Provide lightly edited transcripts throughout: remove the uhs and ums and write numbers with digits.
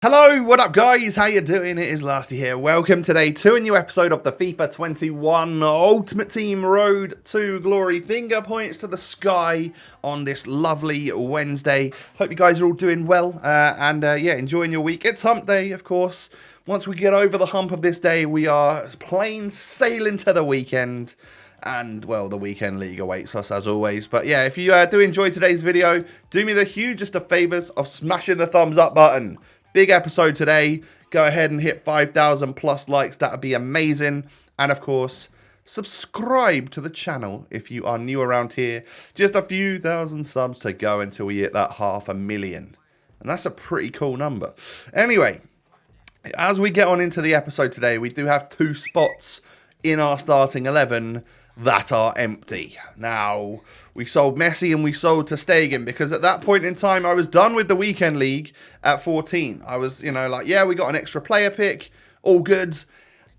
Hello, what up guys? How you doing? It is Lasty here. Welcome today to a new episode of the FIFA 21 Ultimate Team Road to Glory. Finger points to the sky on this lovely Wednesday. Hope you guys are all doing well and enjoying your week. It's hump day, of course. Once we get over the hump of this day, we are plain sailing to the weekend. And, well, the weekend league awaits us as always. But yeah, if you do enjoy today's video, do me the hugest of favours of smashing the thumbs up button. Big episode today. Go ahead and hit 5,000 plus likes. That would be amazing. And of course, subscribe to the channel if you are new around here. Just a few thousand subs to go until we hit that 500,000. And that's a pretty cool number. Anyway, as we get on into the episode today, we do have two spots in our starting 11 that are empty. Now, we sold Messi and we sold ter Stegen because at that point in time, I was done with the weekend league at 14. I was, like, yeah, we got an extra player pick, all good.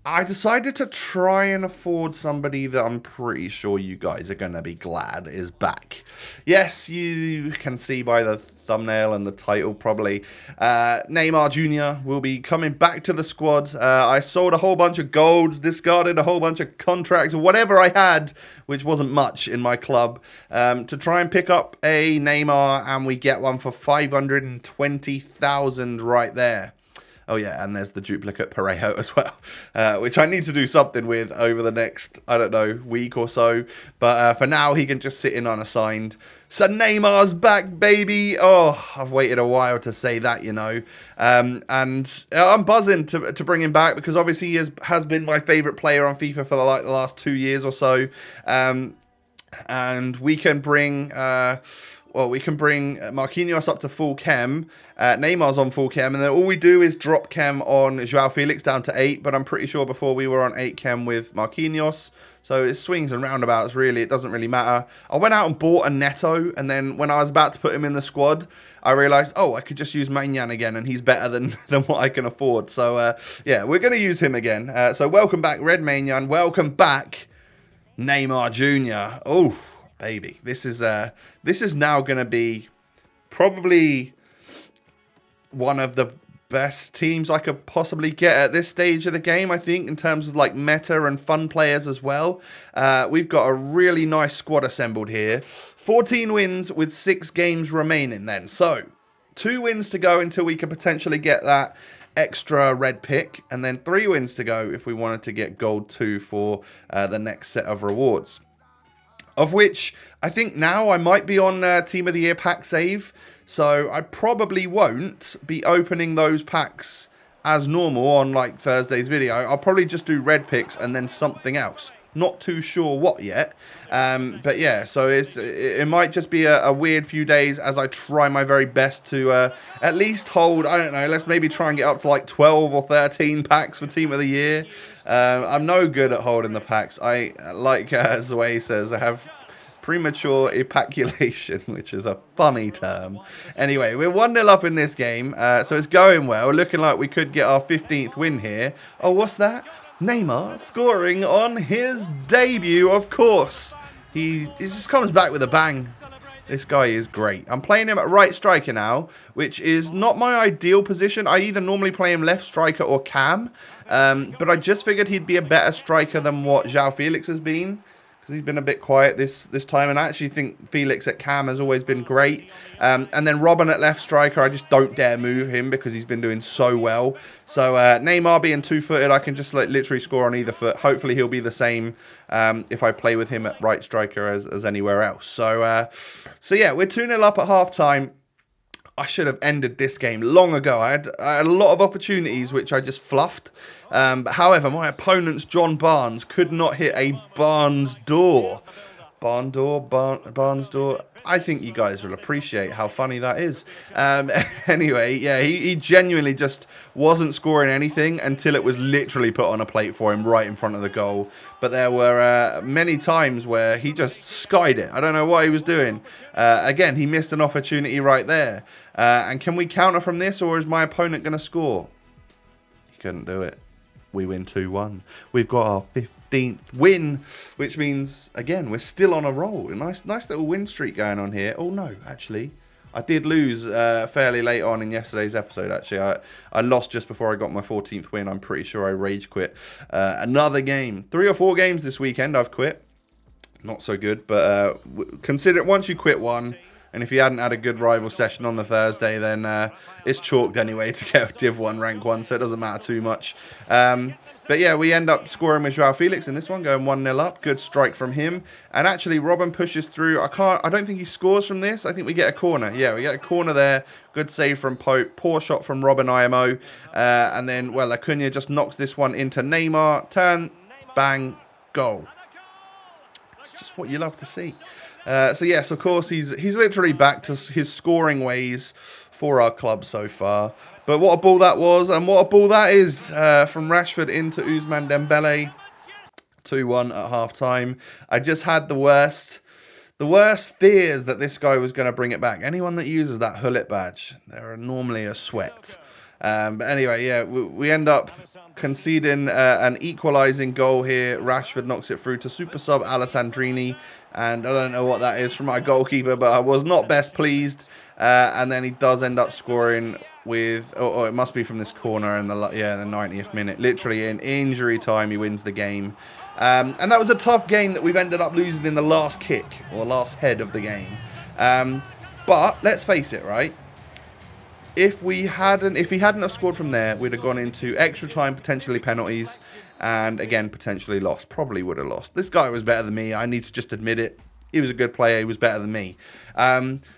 I decided to try and afford somebody that I'm pretty sure you guys are going to be glad is back. Yes, you can see by the thumbnail and the title probably. Neymar Jr. will be coming back to the squad. I sold a whole bunch of gold, discarded a whole bunch of contracts, whatever I had, which wasn't much in my club, to try and pick up a Neymar, and we get one for 520,000 right there. Oh yeah, and there's the duplicate Parejo as well, which I need to do something with over the next, I don't know, week or so. But for now, he can just sit in unassigned. So Neymar's back, baby. Oh, I've waited a while to say that, and I'm buzzing to bring him back because obviously he has been my favourite player on FIFA for the last 2 years or so. And we can bring... we can bring Marquinhos up to full chem. Neymar's on full chem. And then all we do is drop chem on Joao Felix down to 8. But I'm pretty sure before we were on 8 chem with Marquinhos. So it swings and roundabouts, really. It doesn't really matter. I went out and bought a Neto. And then when I was about to put him in the squad, I realised, I could just use Maignan again. And he's better than what I can afford. So, yeah, we're going to use him again. So welcome back, Red Maignan. Welcome back, Neymar Jr. Oh, baby, this is now going to be probably one of the best teams I could possibly get at this stage of the game, I think, in terms of like meta and fun players as well. We've got a really nice squad assembled here. 14 wins with 6 games remaining then. So 2 wins to go until we could potentially get that extra red pick, and then 3 wins to go if we wanted to get gold 2 for the next set of rewards. Of which, I think now I might be on Team of the Year pack save. So I probably won't be opening those packs as normal on like Thursday's video. I'll probably just do red picks and then something else. Not too sure what yet. But yeah, so it might just be a weird few days as I try my very best to at least hold, I don't know, let's maybe try and get up to like 12 or 13 packs for Team of the Year. I'm no good at holding the packs. I, like Zoe says, I have premature ejaculation, which is a funny term. Anyway, we're 1-0 up in this game, so it's going well. Looking like we could get our 15th win here. Oh, what's that? Neymar scoring on his debut, of course. He just comes back with a bang. This guy is great. I'm playing him at right striker now, which is not my ideal position. I either normally play him left striker or cam, but I just figured he'd be a better striker than what Joao Felix has been, because he's been a bit quiet this time, and I actually think Felix at cam has always been great. And then Robin at left striker, I just don't dare move him because he's been doing so well. So Neymar being 2-footed, I can just like literally score on either foot. Hopefully he'll be the same if I play with him at right striker as anywhere else. So yeah, we're 2-0 up at half-time. I should have ended this game long ago. I had a lot of opportunities which I just fluffed. But however, my opponent's John Barnes could not hit a Barnes door. Barnes door. I think you guys will appreciate how funny that is. Anyway, yeah, he genuinely just wasn't scoring anything until it was literally put on a plate for him right in front of the goal. But there were many times where he just skied it. I don't know what he was doing. Again, he missed an opportunity right there. And can we counter from this, or is my opponent going to score? He couldn't do it. We win 2-1. We've got our 15th win, which means, again, we're still on a roll. A nice little win streak going on here. Oh, no, actually, I did lose fairly late on in yesterday's episode, actually. I lost just before I got my 14th win. I'm pretty sure I rage quit. Another game. 3 or 4 games this weekend I've quit. Not so good, but consider it once you quit one, and if you hadn't had a good rival session on the Thursday, then it's chalked anyway to get Div 1, Rank 1, so it doesn't matter too much. But yeah, we end up scoring with Joao Felix in this one, going 1-0 up. Good strike from him. And actually, Robin pushes through. I don't think he scores from this. I think we get a corner. Yeah, we get a corner there. Good save from Pope. Poor shot from Robin IMO. And then, well, Acuna just knocks this one into Neymar. Turn, bang, goal. It's just what you love to see. So yes, of course, he's literally back to his scoring ways for our club so far. But what a ball that was, and what a ball that is from Rashford into Ousmane Dembele. 2-1 at half-time. I just had the worst fears that this guy was going to bring it back. Anyone that uses that Hullet badge, they're normally a sweat. But anyway, yeah, we end up conceding an equalising goal here. Rashford knocks it through to super sub Alessandrini, and I don't know what that is from my goalkeeper, but I was not best pleased. And then he does end up scoring with, it must be from this corner in the 90th minute. Literally in injury time, he wins the game. And that was a tough game that we've ended up losing in the last kick, or last head of the game. But let's face it, right? If he hadn't have scored from there, we'd have gone into extra time, potentially penalties, and again, potentially lost. Probably would have lost. This guy was better than me. I need to just admit it. He was a good player. He was better than me.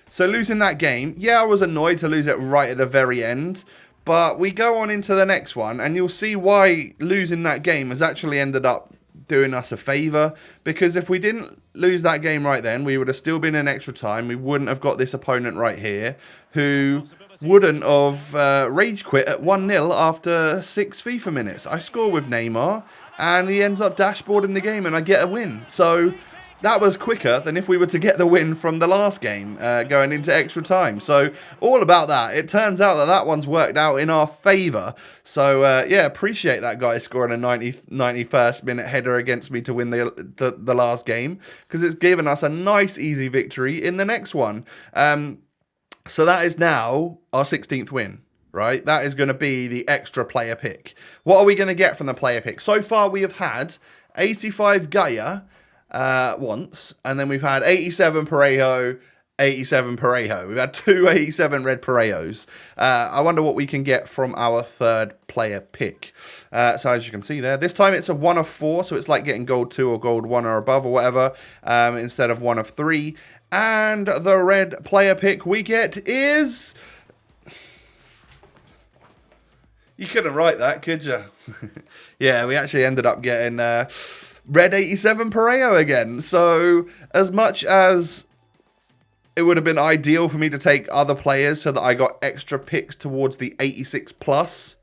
So losing that game, yeah, I was annoyed to lose it right at the very end. But we go on into the next one, and you'll see why losing that game has actually ended up doing us a favour. Because if we didn't lose that game right then, we would have still been in extra time. We wouldn't have got this opponent right here, who wouldn't have rage quit at 1-0 after 6 FIFA minutes. I score with Neymar, and he ends up dashboarding the game, and I get a win. So that was quicker than if we were to get the win from the last game, going into extra time. So all about that. It turns out that one's worked out in our favour. So yeah, appreciate that guy scoring a 91st minute header against me to win the last game, because it's given us a nice easy victory in the next one. So that is now our 16th win, right? That is going to be the extra player pick. What are we going to get from the player pick? So far, we have had 85 Gaia once, and then we've had 87 Parejo, 87 Parejo. We've had 2 87 red Parejos. I wonder what we can get from our third player pick. So as you can see there, this time it's a 1 of 4, so it's like getting gold 2 or gold 1 or above or whatever, instead of 1 of 3. And the red player pick we get is... You couldn't write that, could you? Yeah, we actually ended up getting red 87 Parejo again. So as much as it would have been ideal for me to take other players so that I got extra picks towards the 86 plus,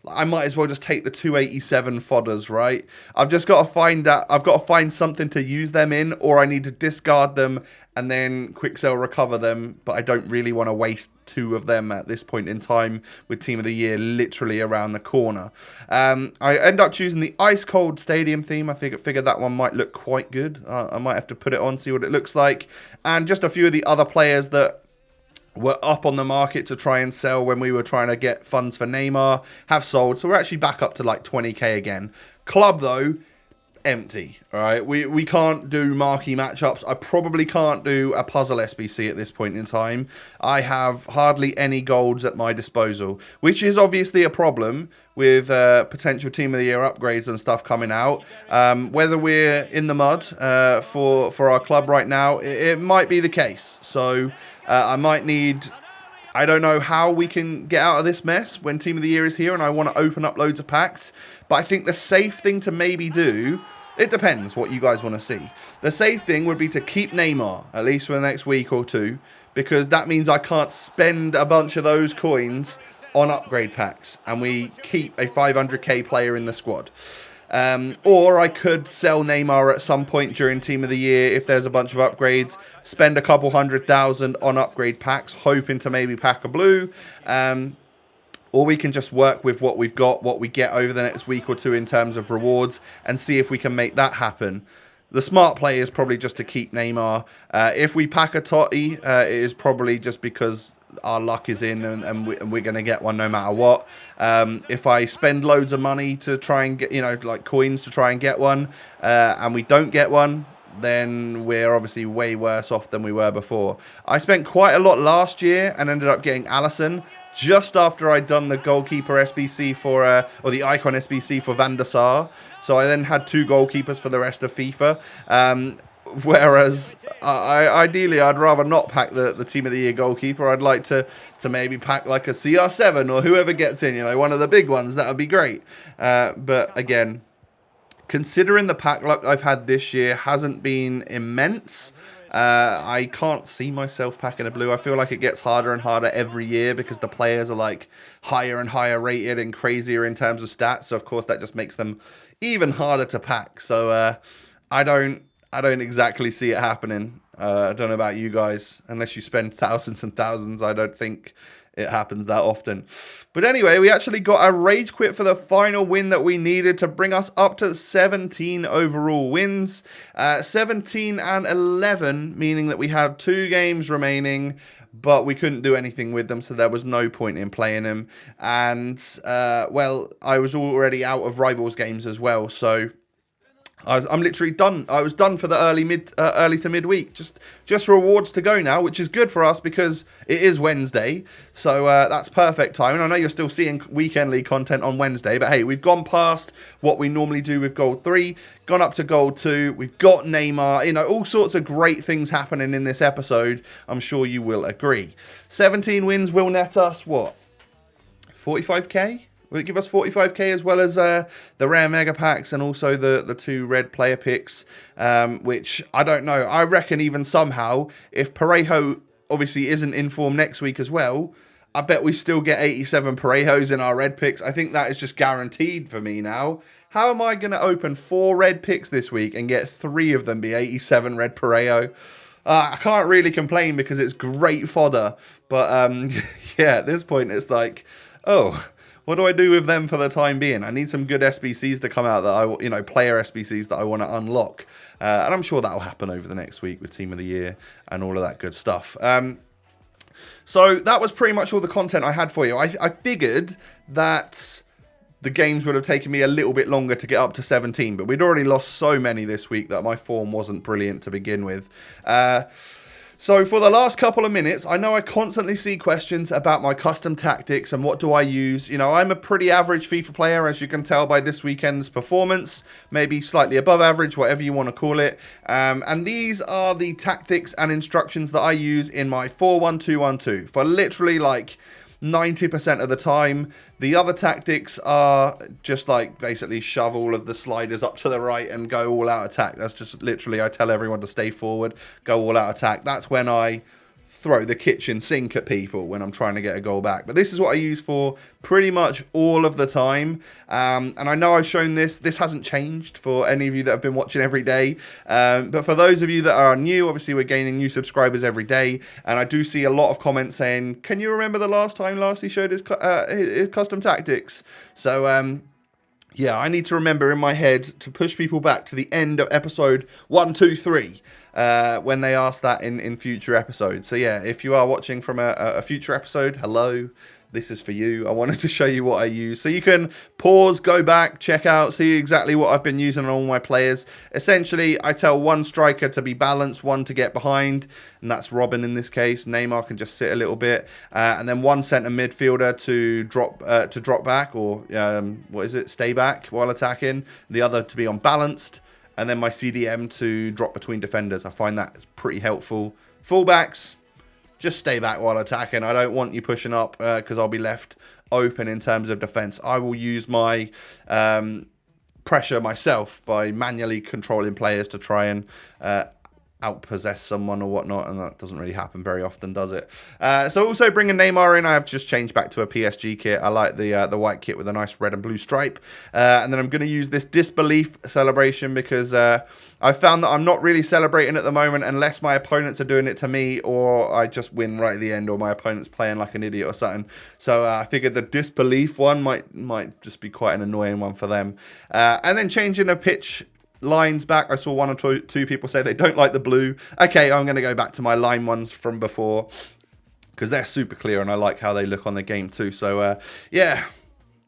I might as well just take the 287 fodders, right? I've just got to find that. I've got to find something to use them in, or I need to discard them and then quick sell recover them. But I don't really want to waste 2 of them at this point in time with Team of the Year literally around the corner. I end up choosing the Ice Cold Stadium theme. I figured that one might look quite good. I might have to put it on, see what it looks like. And just a few of the other players that were up on the market to try and sell when we were trying to get funds for Neymar have sold. So we're actually back up to like 20k again. Club, though, empty. All right, we can't do marquee matchups. I probably can't do a puzzle SBC at this point in time. I have hardly any golds at my disposal, which is obviously a problem with potential Team of the Year upgrades and stuff coming out. Whether we're in the mud for our club right now, it might be the case. So I might need... I don't know how we can get out of this mess when Team of the Year is here and I want to open up loads of packs. But I think the safe thing to maybe do... It depends what you guys want to see. The safe thing would be to keep Neymar, at least for the next week or two, because that means I can't spend a bunch of those coins on upgrade packs, and we keep a 500k player in the squad. Or I could sell Neymar at some point during Team of the Year if there's a bunch of upgrades, spend a couple 100,000 on upgrade packs, hoping to maybe pack a blue. Or we can just work with what we've got, what we get over the next week or two in terms of rewards, and see if we can make that happen. the smart play is probably just to keep Neymar. If we pack a TOTY, it is probably just because our luck is in and we're going to get one no matter what. If I spend loads of money to try and get, like coins to try and get one, and we don't get one, then we're obviously way worse off than we were before. I spent quite a lot last year and ended up getting Alisson just after I'd done the goalkeeper SBC for, or the icon SBC for Van der Sar. So I then had 2 goalkeepers for the rest of FIFA. Whereas, ideally, I'd rather not pack the Team of the Year goalkeeper. I'd like to maybe pack like a CR7 or whoever gets in, one of the big ones. That would be great. But again, considering the pack luck I've had this year hasn't been immense, I can't see myself packing a blue. I feel like it gets harder and harder every year because the players are like higher and higher rated and crazier in terms of stats. So of course that just makes them even harder to pack. So I don't exactly see it happening. I don't know about you guys. Unless you spend thousands and thousands, I don't think it happens that often. But anyway, we actually got a rage quit for the final win that we needed to bring us up to 17 overall wins. 17 and 11, meaning that we had 2 games remaining, but we couldn't do anything with them, so there was no point in playing them. And, well, I was already out of Rivals games as well, so I'm literally done. I was done for the early to midweek. Just rewards to go now, which is good for us because it is Wednesday. So that's perfect time. And I know you're still seeing Weekend League content on Wednesday, but hey, we've gone past what we normally do with Gold 3, gone up to Gold 2. We've got Neymar. All sorts of great things happening in this episode. I'm sure you will agree. 17 wins will net us what? 45k? Will it give us 45k as well as the rare mega packs and also the 2 red player picks, which I don't know. I reckon even somehow, if Parejo obviously isn't in form next week as well, I bet we still get 87 Parejos in our red picks. I think that is just guaranteed for me now. How am I going to open 4 red picks this week and get 3 of them be 87 red Parejo? I can't really complain because it's great fodder. But yeah, at this point it's like, oh, what do I do with them for the time being? I need some good SBCs to come out that player SBCs that I want to unlock. And I'm sure that'll happen over the next week with Team of the Year and all of that good stuff. So that was pretty much all the content I had for you. I figured that the games would have taken me a little bit longer to get up to 17, but we'd already lost so many this week that my form wasn't brilliant to begin with. So for the last couple of minutes, I know I constantly see questions about my custom tactics and what do I use. I'm a pretty average FIFA player, as you can tell by this weekend's performance, maybe slightly above average, whatever you want to call it. And these are the tactics and instructions that I use in my 4-1-2-1-2 for literally like 90% of the time. The other tactics are just like basically shove all of the sliders up to the right and go all out attack. That's just literally, I tell everyone to stay forward, go all out attack. That's when I throw the kitchen sink at people when I'm trying to get a goal back. But this is what I use for pretty much all of the time. And I know I've shown this. This hasn't changed for any of you that have been watching every day. But for those of you that are new, obviously we're gaining new subscribers every day. And I do see a lot of comments saying, can you remember the last time Lasty showed his custom tactics? So, yeah, I need to remember in my head to push people back to the end of episode 1, 2, 3 when they ask that in future episodes. So yeah, if you are watching from a future episode, hello, this is for you. I wanted to show you what I use. So you can pause, go back, check out, see exactly what I've been using on all my players. Essentially, I tell one striker to be balanced, one to get behind, and that's Robin in this case. Neymar can just sit a little bit. And then one centre midfielder to drop back, or stay back while attacking. The other to be unbalanced. And then my CDM to drop between defenders. I find that pretty helpful. Fullbacks, just stay back while attacking. I don't want you pushing up because I'll be left open in terms of defense. I will use my pressure myself by manually controlling players to try and outpossess someone or whatnot, and that doesn't really happen very often, does it? So also bringing Neymar in, I have just changed back to a PSG kit. I like the white kit with a nice red and blue stripe. And then I'm going to use this disbelief celebration because I found that I'm not really celebrating at the moment unless my opponents are doing it to me, or I just win right at the end, or my opponent's playing like an idiot or something. So I figured the disbelief one might just be quite an annoying one for them. And then changing the pitch lines back. I saw one or two people say they don't like the blue. Okay, I'm going to go back to my line ones from before, because they're super clear and I like how they look on the game too. So, yeah,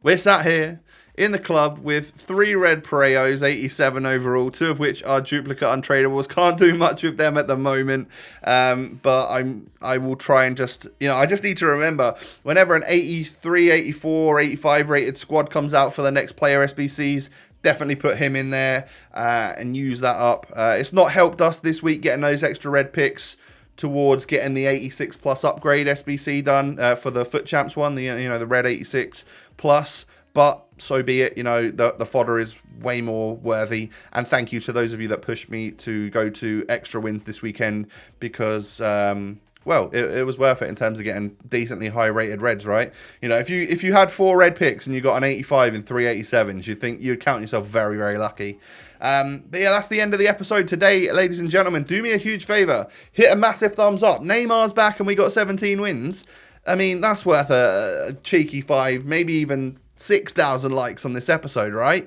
we're sat here in the club with 3 red Pareos, 87 overall, 2 of which are duplicate untradables. Can't do much with them at the moment, but I will try and just, I just need to remember, whenever an 83, 84, 85 rated squad comes out for the next player SBCs, definitely put him in there and use that up. It's not helped us this week getting those extra red picks towards getting the 86 plus upgrade SBC done for the Foot Champs one, the red 86 plus. But so be it, the fodder is way more worthy. And thank you to those of you that pushed me to go to extra wins this weekend, because, well, it was worth it in terms of getting decently high rated reds, right? If you had 4 red picks and you got an 85 and 3 87s, you'd count yourself very, very lucky. But yeah, that's the end of the episode today, ladies and gentlemen. Do me a huge favor. Hit a massive thumbs up. Neymar's back and we got 17 wins. I mean, that's worth a cheeky 5, maybe even 6,000 likes on this episode, right?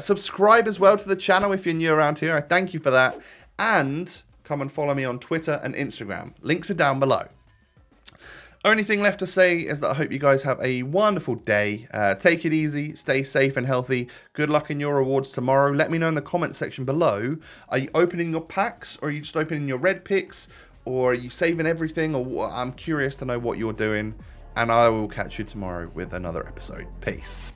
Subscribe as well to the channel if you're new around here. I thank you for that. And come and follow me on Twitter and Instagram. Links are down below. Only thing left to say is that I hope you guys have a wonderful day. Take it easy, stay safe and healthy. Good luck in your rewards tomorrow. Let me know in the comment section below. Are you opening your packs, or are you just opening your red picks, or are you saving everything? Or I'm curious to know what you're doing. And I will catch you tomorrow with another episode. Peace.